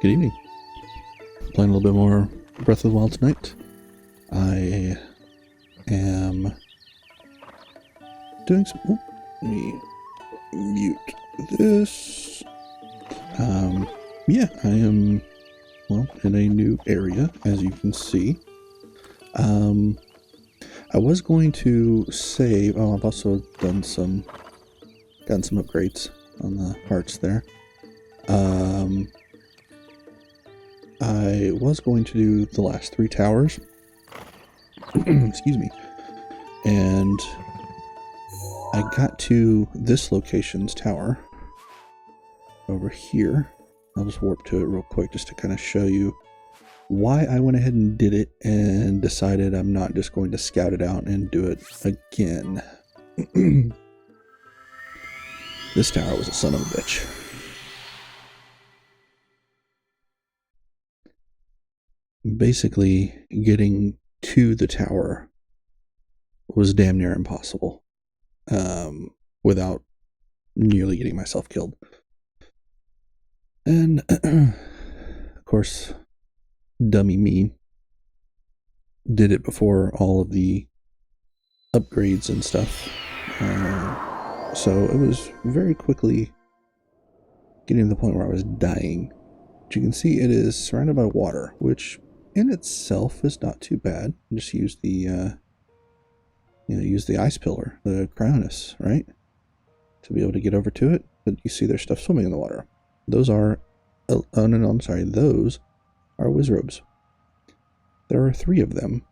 Good evening. Playing a little bit more Breath of the Wild tonight. I am doing some... Oh, let me mute this. Yeah, I am, well, in a new area, as you can see. I was going to save... Oh, I've also done gotten some upgrades on the hearts there. I was going to do the last 3 towers. Excuse me. And I got to this location's tower over here. I'll just warp to it real quick just to kind of show you why I went ahead and did it and decided I'm not just going to scout it out and do it again. This tower was a son of a bitch. Basically, getting to the tower was damn near impossible without nearly getting myself killed. And, of course, dummy me did it before all of the upgrades and stuff. So it was very quickly getting to the point where I was dying. But you can see it is surrounded by water, which in itself is not too bad. Just use the use the ice pillar, the Cryonis, right, to be able to get over to it. But you see there's stuff swimming in the water. Those are those are Wizrobes. There are 3 of them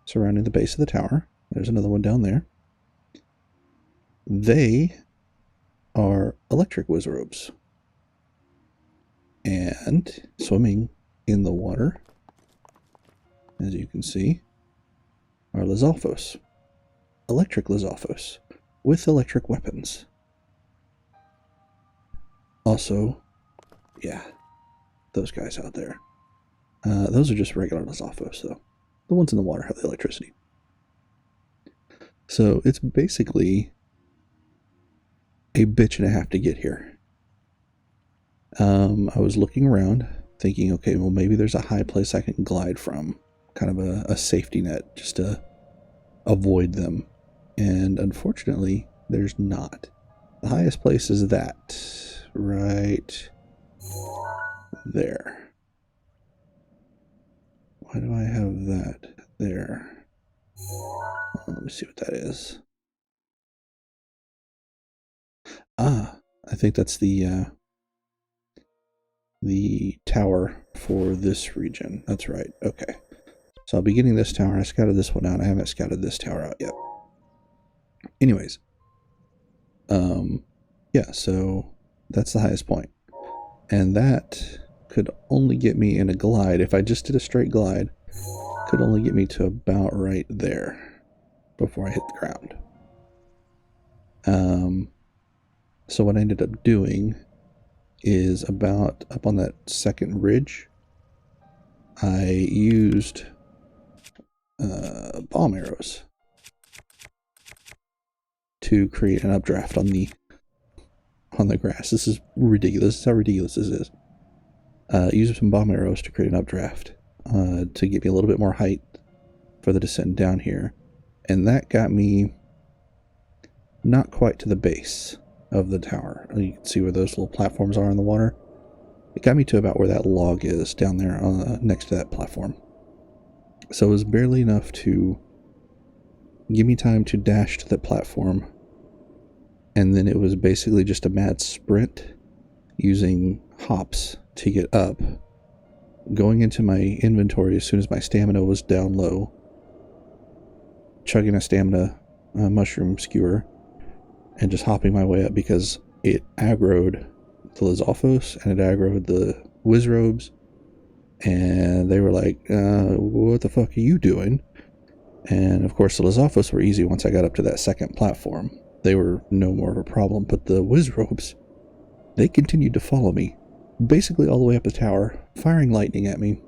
surrounding the base of the tower. There's another one down there. They are electric Wizrobes. And swimming in the water, as you can see, are Lizalfos. Electric Lizalfos with electric weapons. Also, yeah, those guys out there. Those are just regular Lizalfos, though. The ones in the water have the electricity. So it's basically a bitch and a half to get here. I was looking around thinking, okay, well, maybe there's a high place I can glide from, kind of a safety net just to avoid them. And unfortunately, there's not. The highest place is that right there. Why do I have that there? Let me see what that is. Ah, I think that's the tower for this region. That's right. Okay. So I'll be getting this tower. I scouted this one out. I haven't scouted this tower out yet. Anyways. Yeah, so that's the highest point. And that could only get me in a glide. If I just did a straight glide, could only get me to about right there before I hit the ground. So what I ended up doing is about up on that second ridge, I used bomb arrows to create an updraft on the grass. This is ridiculous. This is how ridiculous this is. Used some bomb arrows to create an updraft to give me a little bit more height for the descent down here, and that got me not quite to the base of the tower. You can see where those little platforms are in the water. It got me to about where that log is down there next to that platform. So it was barely enough to give me time to dash to that platform. And then it was basically just a mad sprint using hops to get up. Going into my inventory as soon as my stamina was down low. Chugging a stamina mushroom skewer. And just hopping my way up because it aggroed the Lizalfos and it aggroed the Wizrobes. And they were like, what the fuck are you doing? And of course the Lizalfos were easy once I got up to that second platform. They were no more of a problem. But the Wizrobes, they continued to follow me. Basically all the way up the tower, firing lightning at me.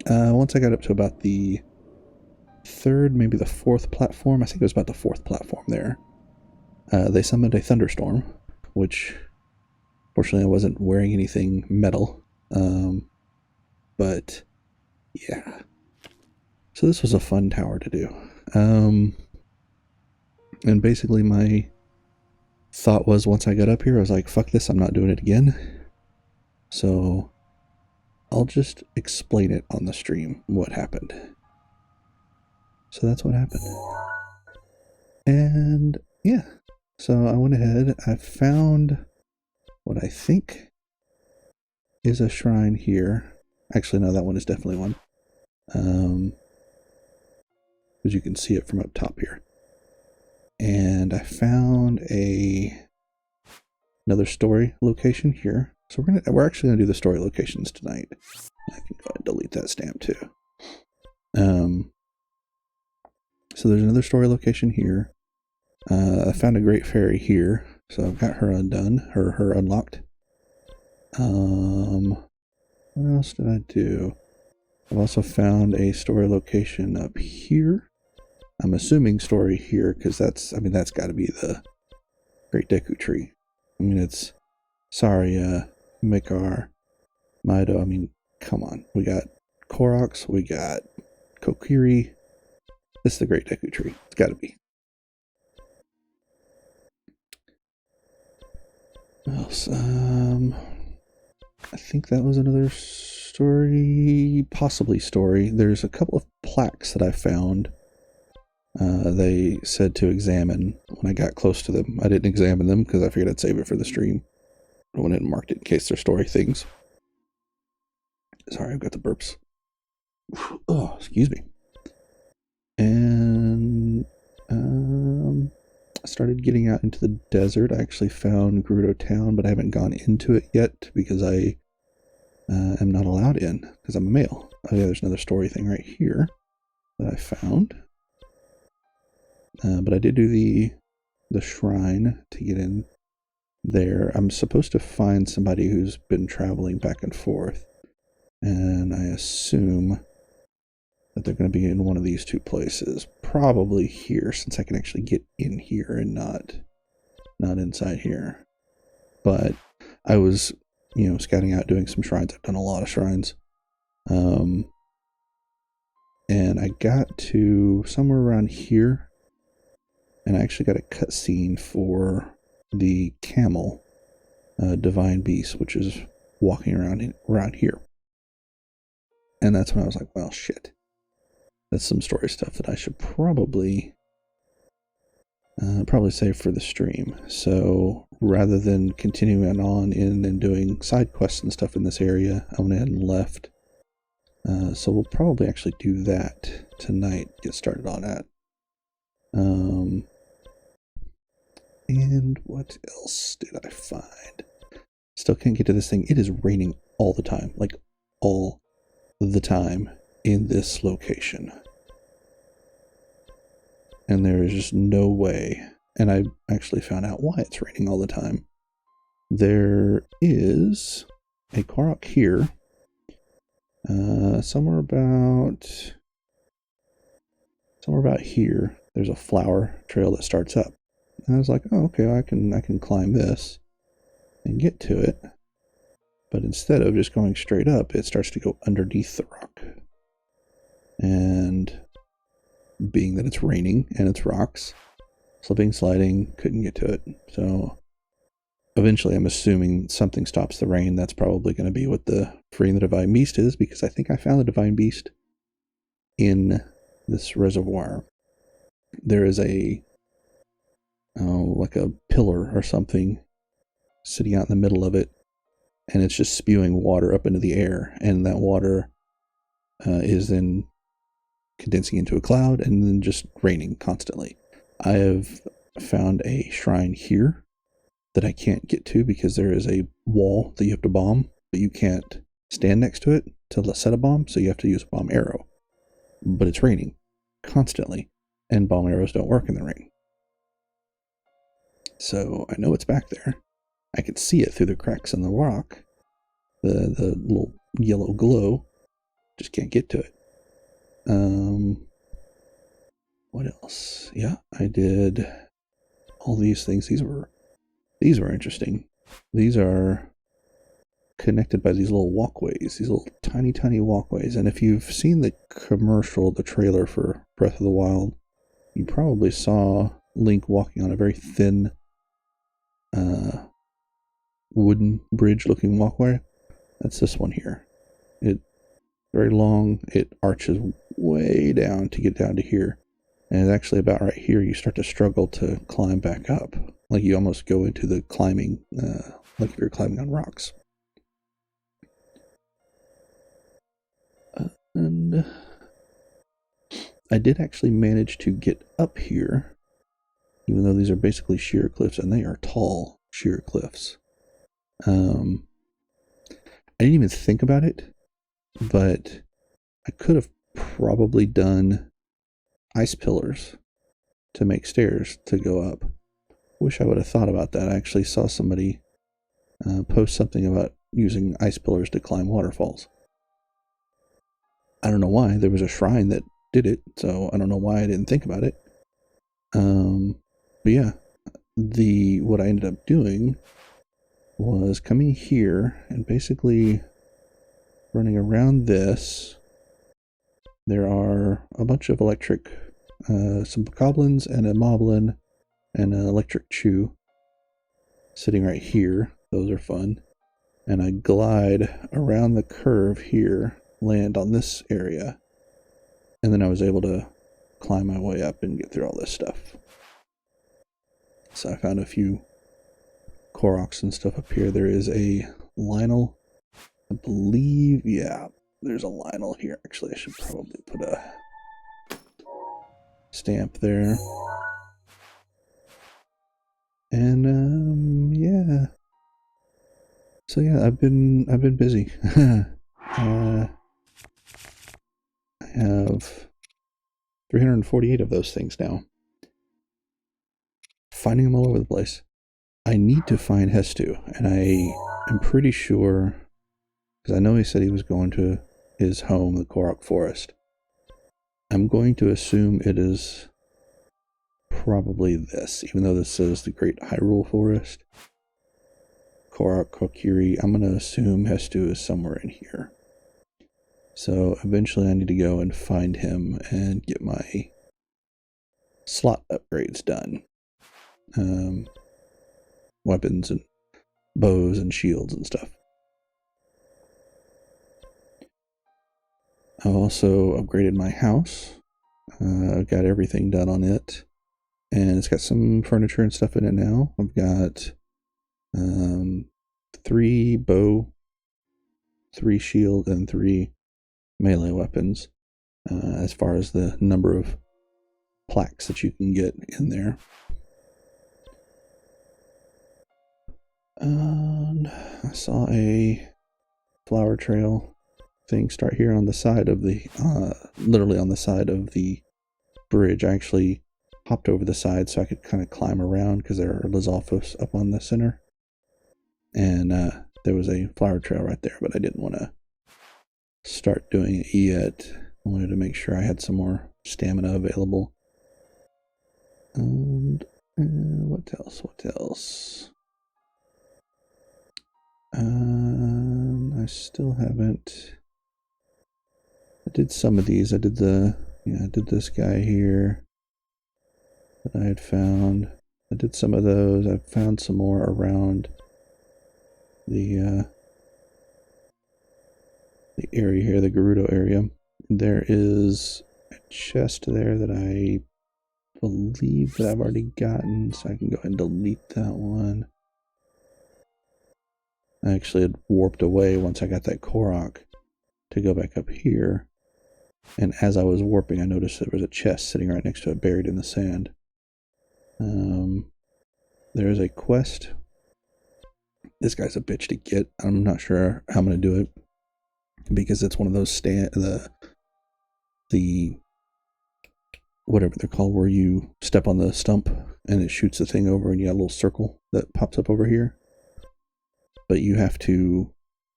Once I got up to about the 3rd, maybe the 4th platform. I think it was about the 4th platform there. They summoned a thunderstorm, which fortunately I wasn't wearing anything metal, But yeah. So this was a fun tower to do. And basically my thought was once I got up here, I was like, fuck this, I'm not doing it again. So I'll just explain it on the stream, what happened. So that's what happened. And yeah, so I went ahead, I found what I think is a shrine here. Actually, no, that one is definitely one. As you can see it from up top here. And I found another story location here. So we're actually gonna do the story locations tonight. I can go ahead and delete that stamp too. So there's another story location here. I found a great fairy here, so I've got her undone, her unlocked. What else did I do? I've also found a story location up here. I'm assuming story here because that's got to be the Great Deku Tree. I mean, it's sorry, Mikar, Mido. I mean, come on. We got Koroks, we got Kokiri. This is the Great Deku Tree. It's got to be. What else? I think that was another story, possibly story. There's a couple of plaques that I found. They said to examine when I got close to them. I didn't examine them because I figured I'd save it for the stream. I went in and marked it in case they're story things. Sorry, I've got the burps. Oh, excuse me. And I started getting out into the desert. I actually found Gerudo Town, but I haven't gone into it yet because I am not allowed in because I'm a male. Oh yeah, there's another story thing right here that I found. But I did do the shrine to get in there. I'm supposed to find somebody who's been traveling back and forth, and I assume that they're going to be in one of these two places, probably here, since I can actually get in here and not inside here. But I was, scouting out, doing some shrines. I've done a lot of shrines, and I got to somewhere around here, and I actually got a cutscene for the camel, divine beast, which is walking around here. And that's when I was like, well, shit. That's some story stuff that I should probably save for the stream. So rather than continuing on in and doing side quests and stuff in this area, I went ahead and left. So we'll probably actually do that tonight, get started on that. And what else did I find? Still can't get to this thing. It is raining all the time, like all the time in this location. And there is just no way. And I actually found out why it's raining all the time. There is a Korok here. Somewhere about here, there's a flower trail that starts up. And I was like, oh, okay, I can climb this and get to it. But instead of just going straight up, it starts to go underneath the rock. And being that it's raining and it's rocks, slipping, sliding, couldn't get to it. So eventually I'm assuming something stops the rain. That's probably going to be what the freeing the divine beast is, because I think I found the divine beast in this reservoir. There is like a pillar or something sitting out in the middle of it, and it's just spewing water up into the air, and that water is then condensing into a cloud and then just raining constantly. I have found a shrine here that I can't get to because there is a wall that you have to bomb, but you can't stand next to it to set a bomb, so you have to use a bomb arrow. But it's raining constantly, and bomb arrows don't work in the rain. So I know it's back there. I can see it through the cracks in the rock, the little yellow glow. Just can't get to it. What else? Yeah, I did all these things. These were interesting. These are connected by these little walkways, these little tiny walkways. And if you've seen the commercial, the trailer for Breath of the Wild, you probably saw Link walking on a very thin wooden bridge looking walkway. That's this one here. It's very long. It arches way down to get down to here. And it's actually about right here you start to struggle to climb back up. Like you almost go into the climbing, like if you're climbing on rocks. And I did actually manage to get up here, even though these are basically sheer cliffs, and they are tall sheer cliffs. I didn't even think about it, but I could have probably done ice pillars to make stairs to go up. Wish I would have thought about that. I actually saw somebody post something about using ice pillars to climb waterfalls. I don't know why. There was a shrine that did it, so I don't know why I didn't think about it. But yeah, what I ended up doing was coming here and basically running around this. There are a bunch of electric, some goblins and a moblin and an electric chew sitting right here. Those are fun. And I glide around the curve here, land on this area, and then I was able to climb my way up and get through all this stuff. So I found a few Koroks and stuff up here. There is a Lionel, I believe. Yeah, there's a Lionel here. Actually, I should probably put a stamp there. And yeah. So yeah, I've been busy. I have 348 of those things now. Finding them all over the place. I need to find Hestu, and I am pretty sure, because I know he said he was going to his home, the Korok Forest. I'm going to assume it is probably this, even though this says the Great Hyrule Forest. Korok, Kokiri, I'm going to assume Hestu is somewhere in here. So eventually I need to go and find him and get my slot upgrades done. Weapons and bows and shields and stuff. I've also upgraded my house. I've got everything done on it. And it's got some furniture and stuff in it now. I've got 3 bow, 3 shield, and 3 melee weapons. As far as the number of plaques that you can get in there. And I saw a flower trail thing start here on the side of the, literally on the side of the bridge. I actually hopped over the side so I could kind of climb around because there are Lizalfos up on the center. And there was a flower trail right there, but I didn't want to start doing it yet. I wanted to make sure I had some more stamina available. And what else? What else? I still haven't. I did some of these. I did I did this guy here that I had found. I did some of those. I found some more around the area here, the Gerudo area. There is a chest there that I believe that I've already gotten, so I can go ahead and delete that one. I actually had warped away once I got that Korok to go back up here. And as I was warping, I noticed there was a chest sitting right next to it, buried in the sand. There is a quest. This guy's a bitch to get. I'm not sure how I'm going to do it, because it's one of those the whatever they're called, where you step on the stump and it shoots the thing over and you got a little circle that pops up over here. But you have to,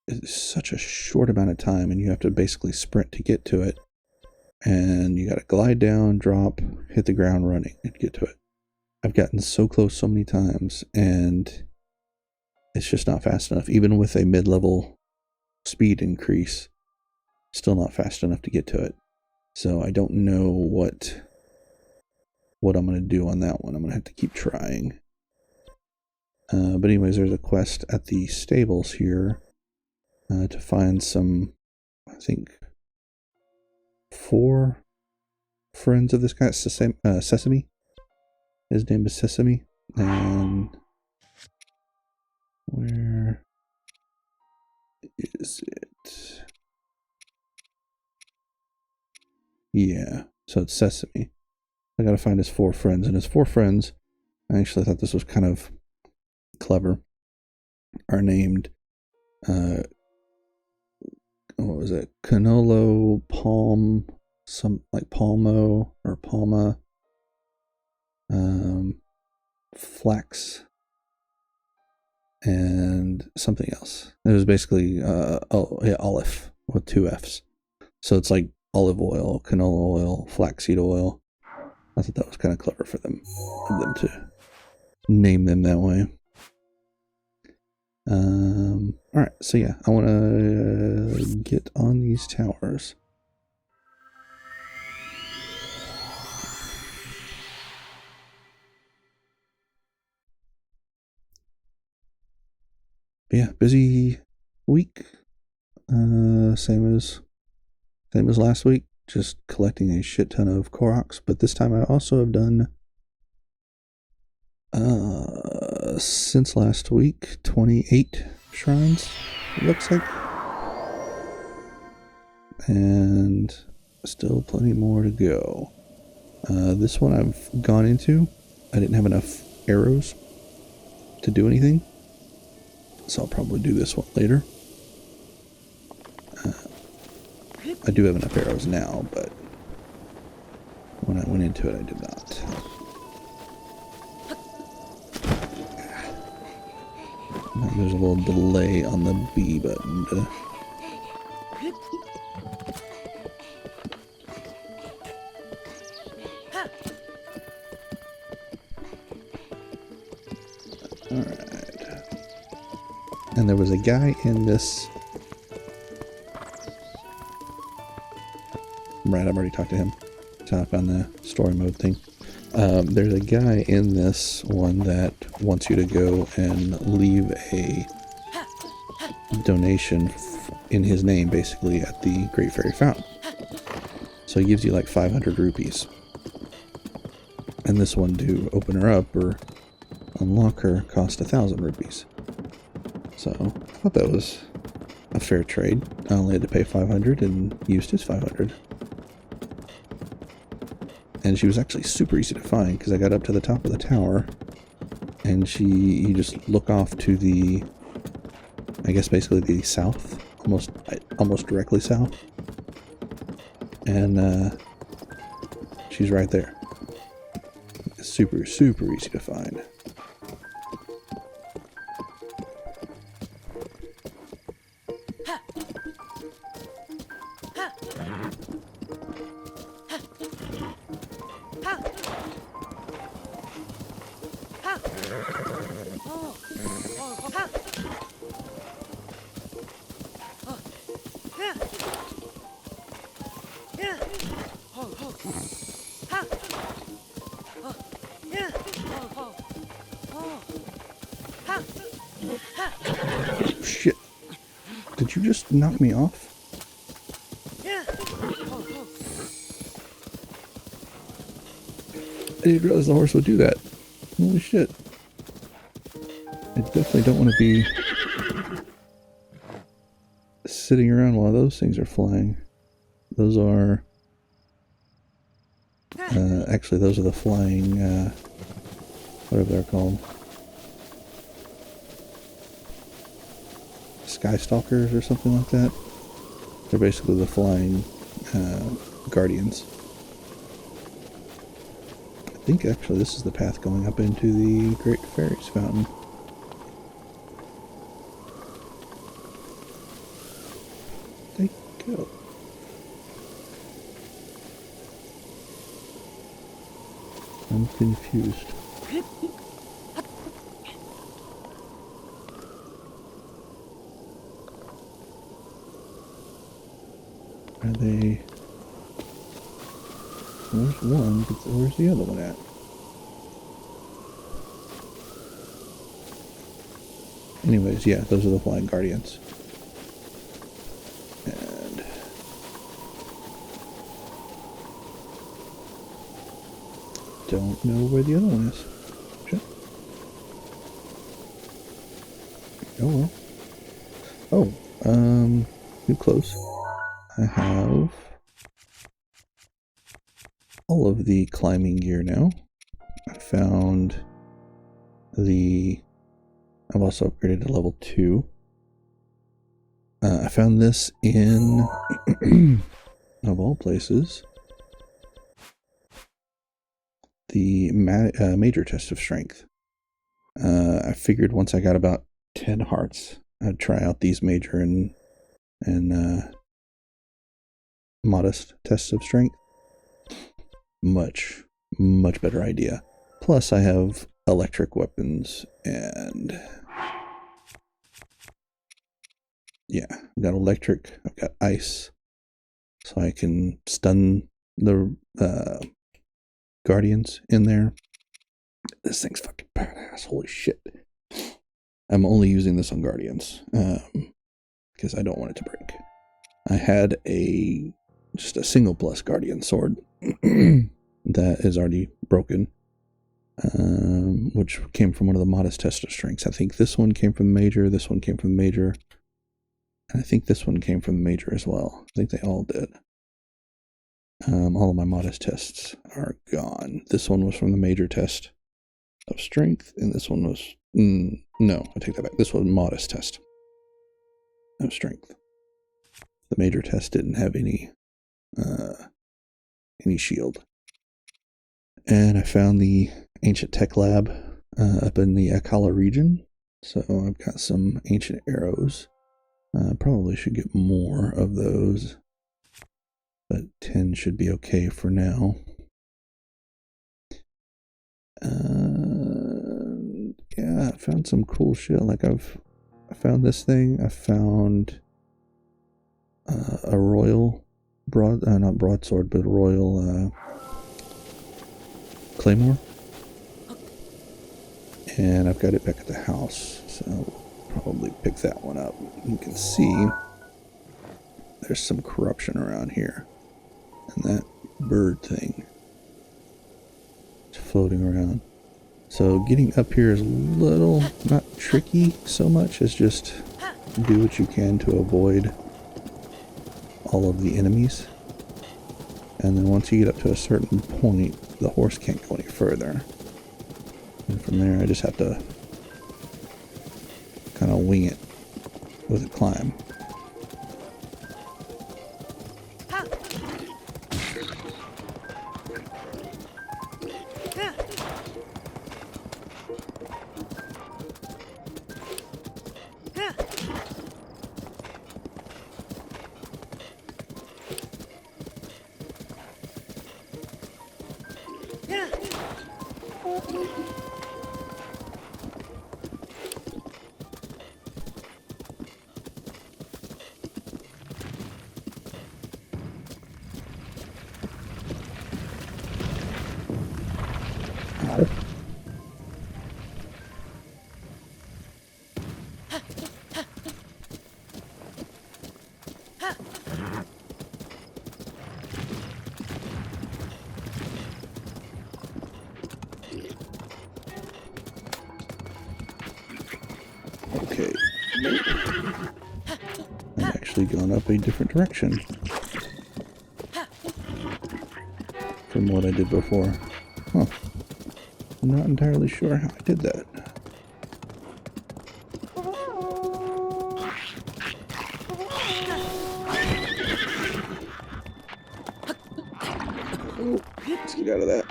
it's such a short amount of time, and you have to basically sprint to get to it. And you got to glide down, drop, hit the ground running, and get to it. I've gotten so close so many times, and it's just not fast enough. Even with a mid-level speed increase. Still not fast enough to get to it. So I don't know what I'm going to do on that one. I'm going to have to keep trying. But anyways, there's a quest at the stables here to find some, I think, 4 friends of this guy, Sesame. His name is Sesame. And where is it? Yeah, so it's Sesame. I gotta find his 4 friends, and his 4 friends, I actually thought this was kind of clever, are named, what was it? Canolo, Palm, some like Palmo or Palma, Flax, and something else. It was basically, Olive with 2 F's. So it's like olive oil, canola oil, flaxseed oil. I thought that was kind of clever for them to name them that way. Alright, so yeah, I want to get on these towers. But yeah, busy week. Same as last week, just collecting a shit ton of Koroks, but this time I also have done since last week 28 shrines, it looks like, and still plenty more to go. This one I've gone into, I didn't have enough arrows to do anything, so I'll probably do this one later. I do have enough arrows now, but when I went into it I did not. There's a little delay on the B button. Alright. And there was a guy in this... Right, I've already talked to him. Talk on the story mode thing. There's a guy in this one that wants you to go and leave a donation in his name, basically, at the Great Fairy Fountain. So he gives you like 500 rupees. And this one, to open her up or unlock her, cost 1,000 rupees. So I thought that was a fair trade. I only had to pay 500 and used his 500. And she was actually super easy to find because I got up to the top of the tower and you just look off to the, I guess basically the south, almost directly south. And she's right there. Super, super easy to find. Shit. Did you just knock me off? I didn't realize the horse would do that. Holy shit. I definitely don't want to be sitting around while those things are flying. Those are... actually, those are the flying... whatever they're called. Sky Stalkers or something like that. They're basically the flying guardians. I think actually this is the path going up into the Great Fairies Fountain. They go. I'm confused. Are they... There's one, but where's the other one at? Anyways, yeah, those are the Flying Guardians. And... don't know where the other one is. Shit. Oh well. Oh, too close. I have all of the climbing gear now. I found the... I've also upgraded to level 2. I found this in, of all places, the major test of strength. I figured once I got about 10 hearts, I'd try out these major and modest tests of strength. Much better idea. Plus I have electric weapons and yeah, I've got electric, I've got ice, so I can stun the guardians in there. This thing's fucking badass, holy shit. I'm only using this on guardians because I don't want it to break. I had just a single plus guardian sword that is already broken, which came from one of the modest test of strengths. I think this one came from the major, this one came from the major, and I think this one came from the major as well. I think they all did. All of my modest tests are gone. This one was from the major test of strength, and this one was... no, I take that back. This was modest test of strength. The major test didn't have any shield. And I found the ancient tech lab up in the Akala region. So I've got some ancient arrows. Probably should get more of those, but 10 should be okay for now. Yeah, I found some cool shit. Like I found this thing. I found a royal not broadsword, but a royal claymore. And I've got it back at the house, so I'll probably pick that one up. You can see there's some corruption around here. And that bird thing is floating around. So getting up here is a little, not tricky so much as just do what you can to avoid all of the enemies. And then once you get up to a certain point, the horse can't go any further. And from there I just have to kind of wing it with a climb. Okay, I've actually gone up a different direction from what I did before. Huh. I'm not entirely sure how I did that. Oh, let's get out of that.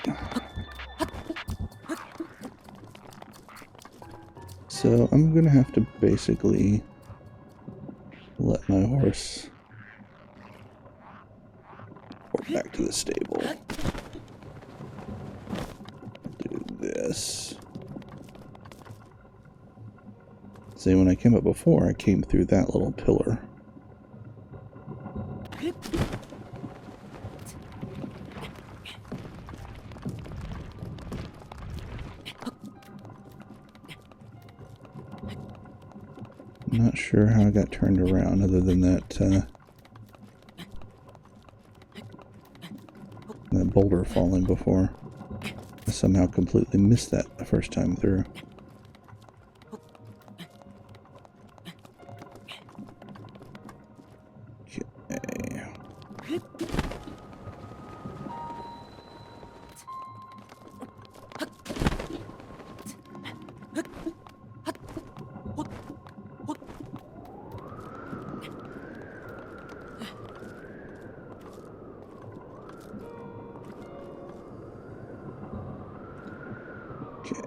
So I'm gonna have to basically let my horse go back to the stable. Do this. See, when I came up before, I came through that little pillar. Not sure how I got turned around other than that that boulder falling before. I somehow completely missed that the first time through. Okay.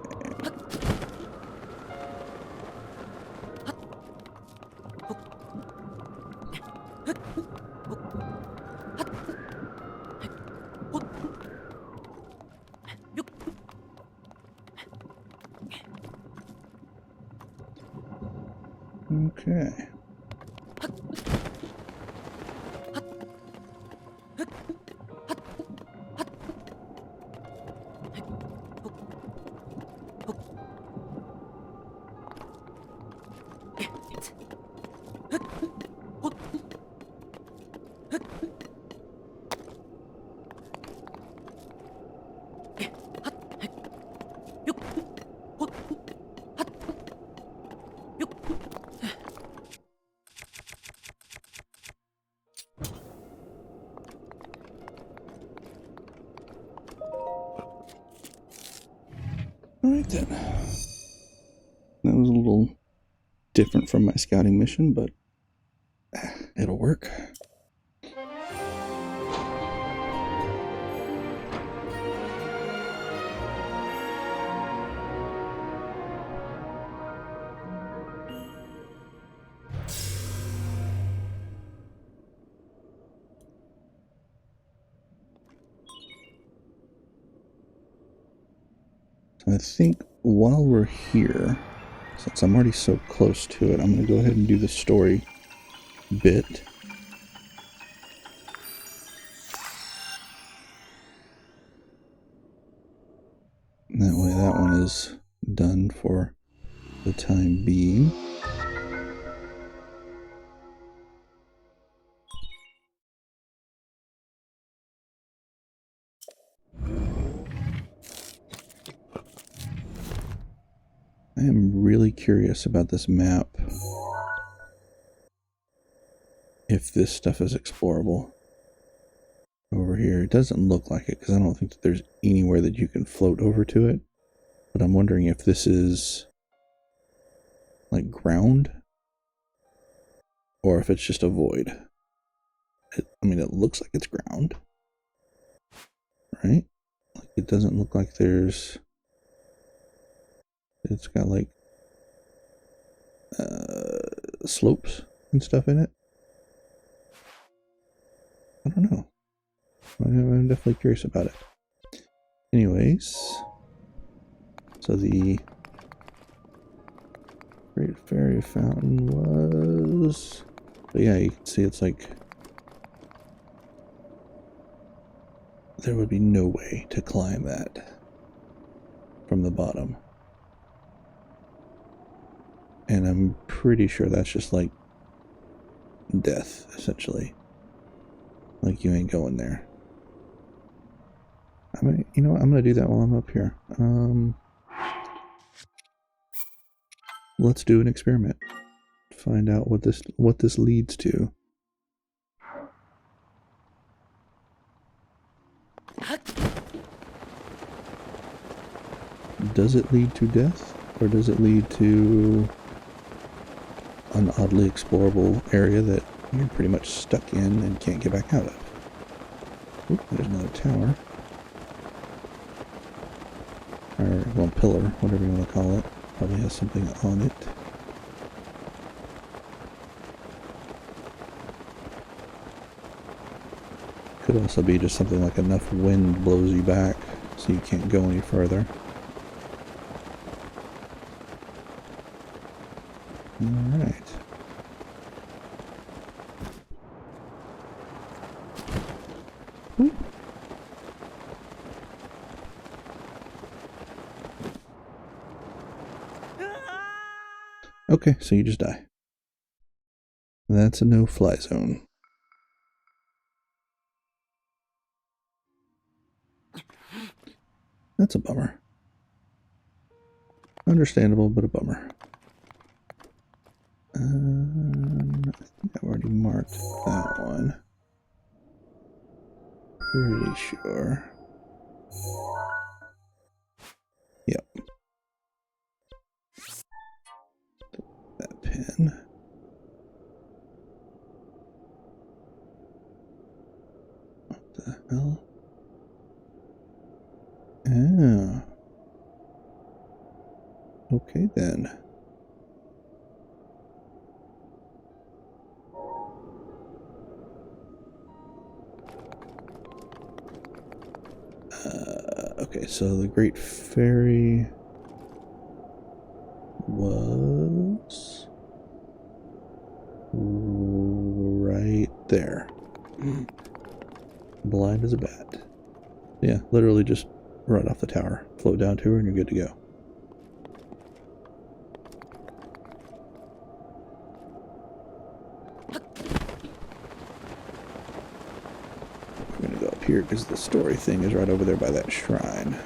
Okay. Alright then. That was a little different from my scouting mission, but it'll work. I think while we're here, since I'm already so close to it, I'm going to go ahead and do the story bit. That way that one is done for the time being. I am really curious about this map. If this stuff is explorable over here. It doesn't look like it because I don't think that there's anywhere that you can float over to it. But I'm wondering if this is like ground or if it's just a void. I mean, it looks like it's ground, right? Like it doesn't look like there's... It's got like slopes and stuff in it. I don't know. I'm definitely curious about it. Anyways, so the Great Fairy Fountain was... But yeah, you can see it's like... There would be no way to climb that from the bottom. And I'm pretty sure that's just like death, essentially. Like you ain't going there. I mean, you know what? I'm gonna do that while I'm up here. Let's do an experiment. Find out what this leads to. Does it lead to death, or does it lead to an oddly explorable area that you're pretty much stuck in and can't get back out of? Oop, there's another tower. Or, well, pillar, whatever you want to call it. Probably has something on it. Could also be just something like enough wind blows you back so you can't go any further. Alright. Okay, so you just die. That's a no-fly zone. That's a bummer. Understandable, but a bummer. I think I've already marked that one. Pretty sure. Yep. That pin. What the hell? Oh. Okay then. Okay, so the Great Fairy was right there. Blind as a bat. Yeah, literally just right off the tower. Float down to her and you're good to go. We're gonna go up here because the story thing is right over there by that shrine.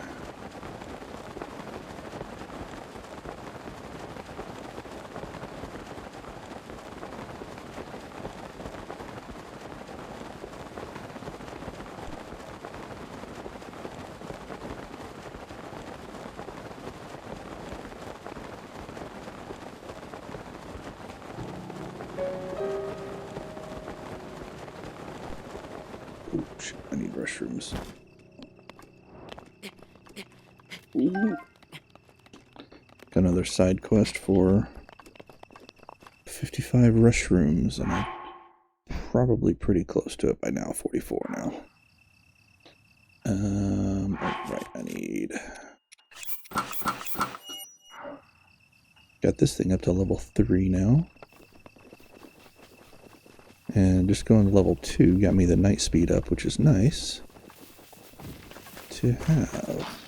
Oh, shit, I need restrooms. Ooh. Got another side quest for 55 restrooms, and I'm probably pretty close to it by now. 44 now. Right, I need... Got this thing up to level 3 now. And just going to level 2 got me the night speed up, which is nice to have.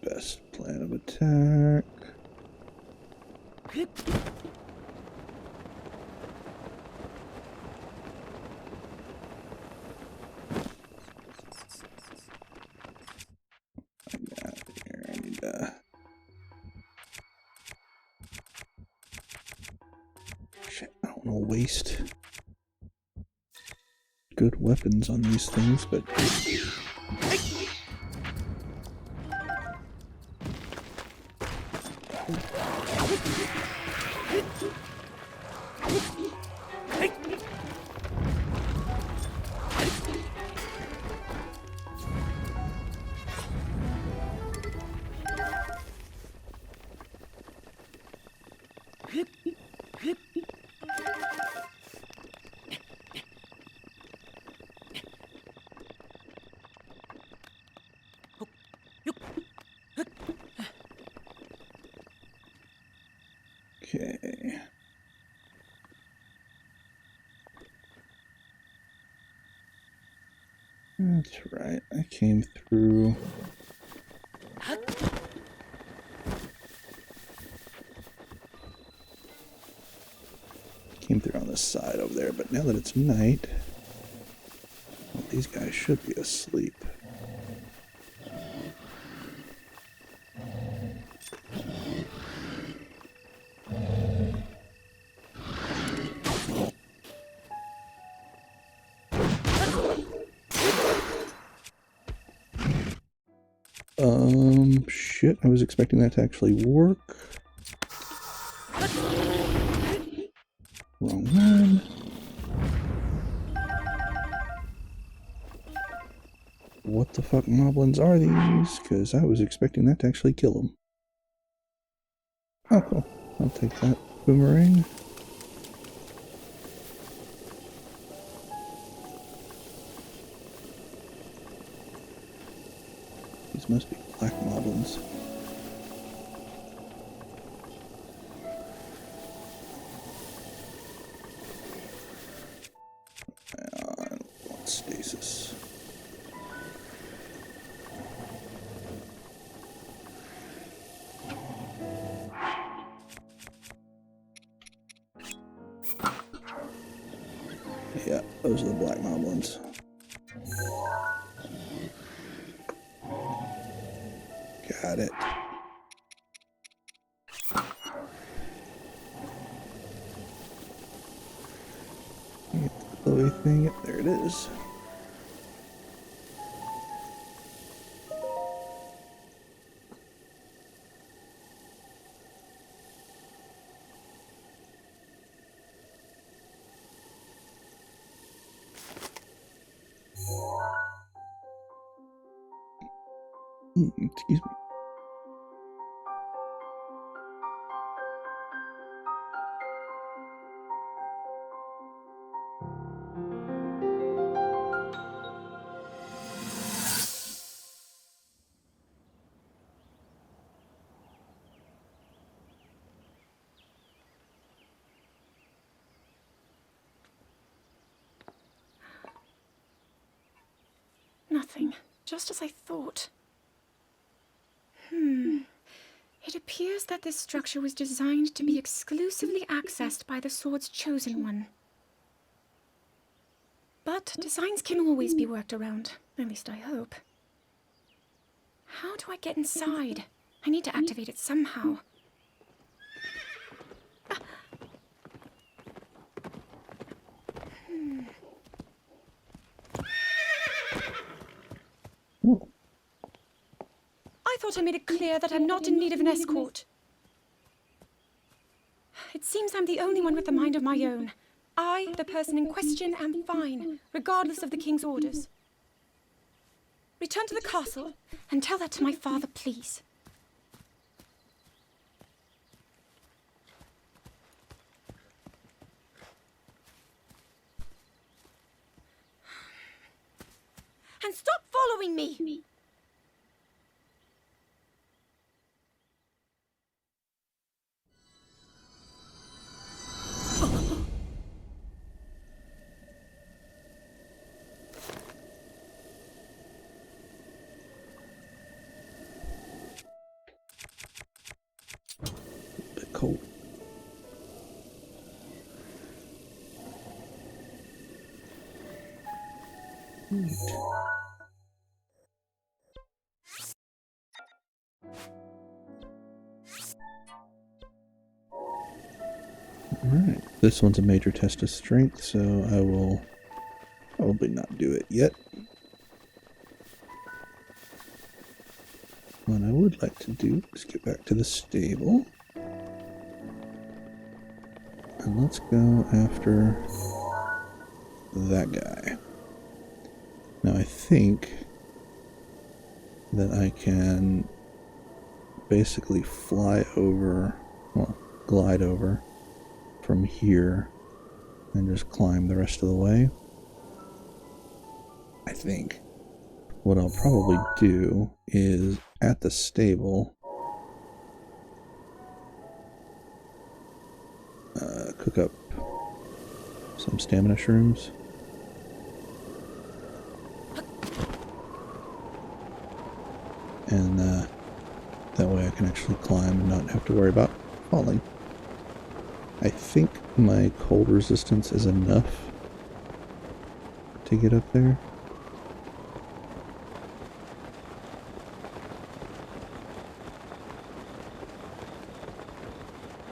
Best plan of attack. I need shit, I don't want to waste good weapons on these things, but okay. That's right. I came through. Came through on this side over there, but now that it's night, well, these guys should be asleep. Shit, I was expecting that to actually work. Wrong one. What the fuck moblins are these? Because I was expecting that to actually kill them. Oh, cool. I'll take that boomerang. These must be black moblins. stasis. Yeah, those are the black moblins. Got it. Glowy thing. Yep, there it is. Excuse me. Nothing. Just as I thought. It appears that this structure was designed to be exclusively accessed by the sword's chosen one. But designs can always be worked around. At least I hope. How do I get inside? I need to activate it somehow. I thought I made it clear that I'm not in need of an escort. It seems I'm the only one with a mind of my own. I, the person in question, am fine, regardless of the king's orders. Return to the castle and tell that to my father, please. And stop following me! Bit cold. Neat. Alright, this one's a major test of strength, so I will probably not do it yet. What I would like to do is get back to the stable. And let's go after that guy. Now I think that I can basically fly over, well, glide over from here and just climb the rest of the way. I think. What I'll probably do is at the stable cook up some stamina shrooms. And that way I can actually climb and not have to worry about falling. I think my cold resistance is enough to get up there.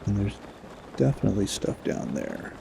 And there's definitely stuff down there.